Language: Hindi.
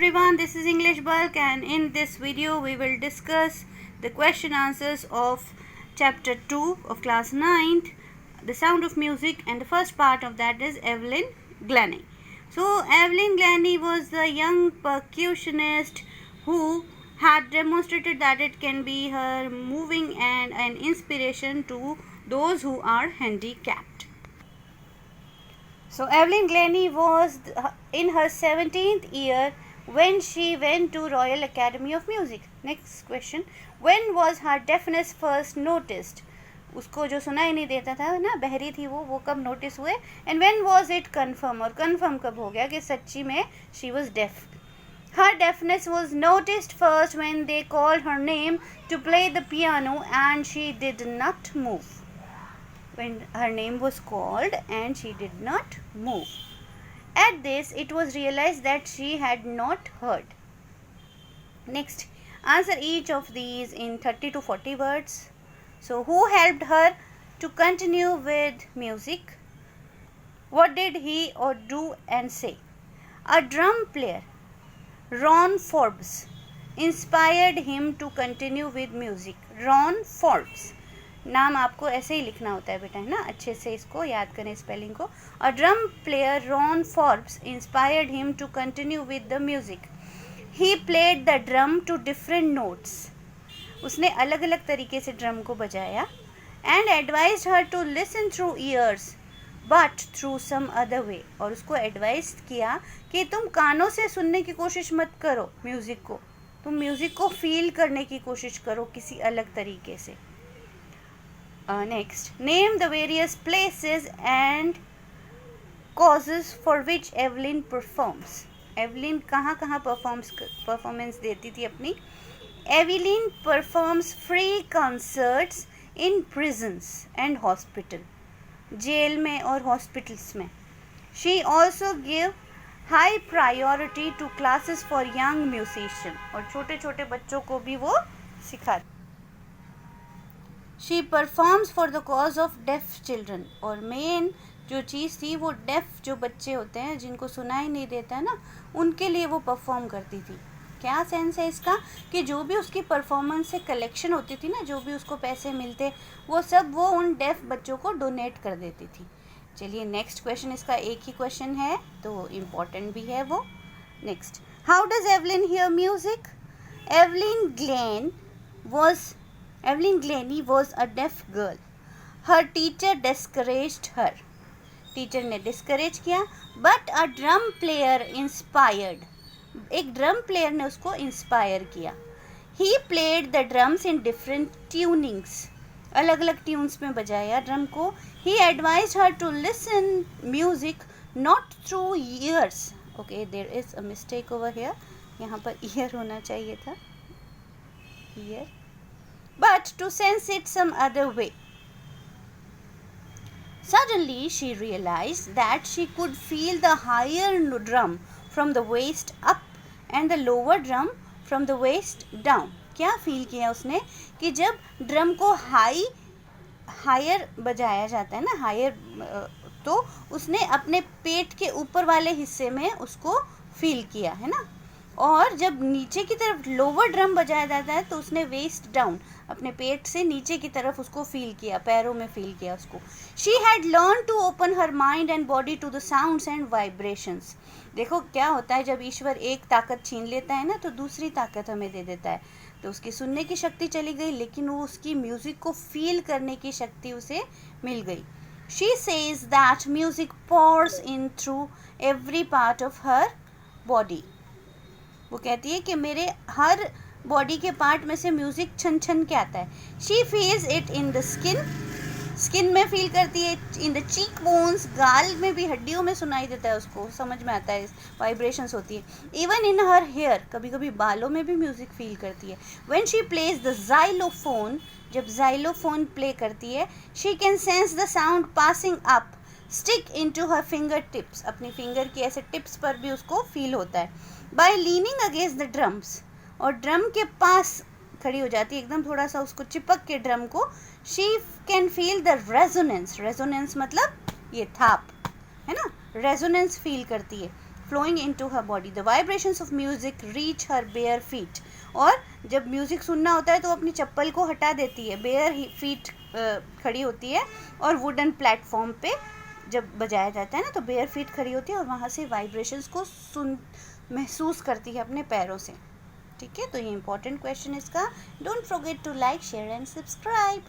everyone, this is English Bulk, and in this video we will discuss the question answers of chapter 2 of class 9th, The Sound of Music, and the first part of that is Evelyn Glennie. So Evelyn Glennie was the young percussionist who had demonstrated that it can be her moving and an inspiration to those who are handicapped. So Evelyn Glennie was in her 17th year when she went to Royal Academy of Music. Next question, when was her deafness first noticed? उसको जो सुना ही नहीं देता था ना, बहरी थी वो कब नोटिस हुए, and when was it confirm, और confirm कब हो गया कि सच्ची में she was deaf. Her deafness was noticed first when they called her name to play the piano and she did not move. When her name was called and she did not move. At this, it was realized that she had not heard. Next, answer each of these in 30 to 40 words. So, who helped her to continue with music? What did he or do and say? A drum player, Ron Forbes, inspired him to continue with music. Ron Forbes. नाम आपको ऐसे ही लिखना होता है बेटा, है ना, अच्छे से इसको याद करें स्पेलिंग को. A drum player Ron Forbes inspired him to continue with the music. He played the drum two different notes. उसने अलग अलग तरीके से ड्रम को बजाया. And advised her to listen through ears but through some other way. और उसको एडवाइज किया कि तुम कानों से सुनने की कोशिश मत करो म्यूज़िक को, तुम म्यूज़िक को फील करने की कोशिश करो किसी अलग तरीके से. Next, name the various places and causes for which Evelyn performs. Evelyn कहाँ कहाँ परफॉर्मेंस देती थी अपनी. Evelyn performs free concerts in prisons and hospital. Jail में और हॉस्पिटल्स में. She also give high priority to classes for young musicians. और छोटे छोटे बच्चों को भी वो सिखाती. She performs for the cause of deaf children. और मेन जो चीज़ थी वो डेफ जो बच्चे होते हैं जिनको सुनाई नहीं देता है ना, उनके लिए वो परफॉर्म करती थी. क्या सेंस है इसका कि जो भी उसकी परफॉर्मेंस से कलेक्शन होती थी ना, जो भी उसको पैसे मिलते वो सब वो उन डेफ बच्चों को डोनेट कर देती थी. चलिए नेक्स्ट क्वेश्चन, इसका एक ही क्वेश्चन है तो इम्पोर्टेंट भी है वो. Next, how does Evelyn here music? Evelyn Glennie was a deaf girl. Her teacher discouraged her. Teacher ने डिस्करेज किया. But a drum player inspired. एक ड्रम प्लेयर ने उसको इंस्पायर किया. He played the drums in different tunings. अलग अलग ट्यून्स में बजाया ड्रम को. He advised her to listen music not through ears. Okay, there is a mistake over here. यहाँ पर ear होना चाहिए था. Ear. But to sense it some other way. Suddenly she realized that she could feel the higher drum from the waist up and the lower drum from the waist down. क्या फील किया उसने कि जब ड्रम को हायर बजाया जाता है ना, हायर, तो उसने अपने पेट के ऊपर वाले हिस्से में उसको फील किया है ना, और जब नीचे की तरफ लोअर ड्रम बजाया जाता है तो उसने वेस्ट डाउन, अपने पेट से नीचे की तरफ उसको फील किया, पैरों में फील किया उसको. She had learn to open her mind and body to the sounds and vibrations. देखो क्या होता है जब ईश्वर एक ताकत छीन लेता है ना तो दूसरी ताकत हमें दे देता है. तो उसकी सुनने की शक्ति चली गई, लेकिन वो उसकी म्यूज़िक को फील करने की शक्ति उसे मिल गई. She says that music pours in through every part of her body. वो कहती है कि मेरे हर बॉडी के पार्ट में से म्यूज़िक छन छन के आता है. She feels it in the skin में फील करती है, इन द चीक बोन्स, गाल में भी, हड्डियों में सुनाई देता है, उसको समझ में आता है, वाइब्रेशंस होती है. इवन इन हर हेयर, कभी कभी बालों में भी म्यूज़िक फील करती है. When she plays the xylophone, जब जाइलोफोन प्ले करती है, she can sense the sound passing up stick into her finger tips. अपनी फिंगर की ऐसे टिप्स पर भी उसको फील होता है. By leaning against the drums, और ड्रम के पास खड़ी हो जाती है, एकदम थोड़ा सा उसको चिपक के ड्रम को. She can feel the resonance. Resonance मतलब ये थाप है ना, रेजोनेंस फील करती है. flowing into her body. The vibrations of music reach her bare feet. और जब म्यूज़िक सुनना होता है तो अपनी चप्पल को हटा देती है, बेयर फीट खड़ी होती है और वुडन प्लेटफॉर्म पे जब बजाया जाता है ना तो बेयर फीट खड़ी होती है और वहाँ से वाइब्रेशंस को महसूस करती है अपने पैरों से. ठीक है, तो ये इंपॉर्टेंट क्वेश्चन इसका. Don't forget to like, share and subscribe.